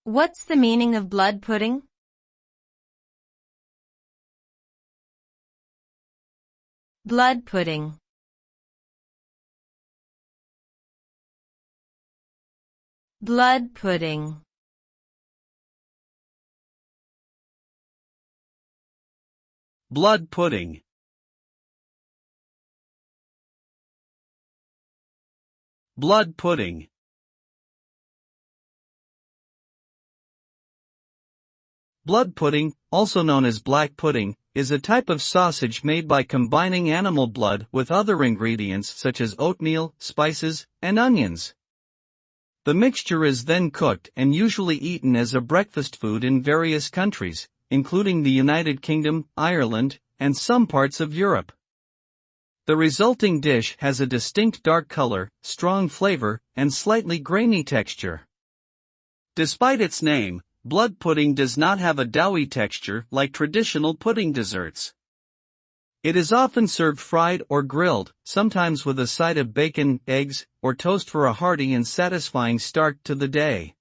What's the meaning of blood pudding? Blood pudding. Blood pudding. Blood pudding. Blood pudding. Blood pudding, also known as black pudding, is a type of sausage made by combining animal blood with other ingredients such as oatmeal, spices, and onions. The mixture is then cooked and usually eaten as a breakfast food in various countries, including the United Kingdom, Ireland, and some parts of Europe. The resulting dish has a distinct dark color, strong flavor, and slightly grainy texture. Despite its name, blood pudding does not have a doughy texture like traditional pudding desserts. It is often served fried or grilled, sometimes with a side of bacon, eggs, or toast for a hearty and satisfying start to the day.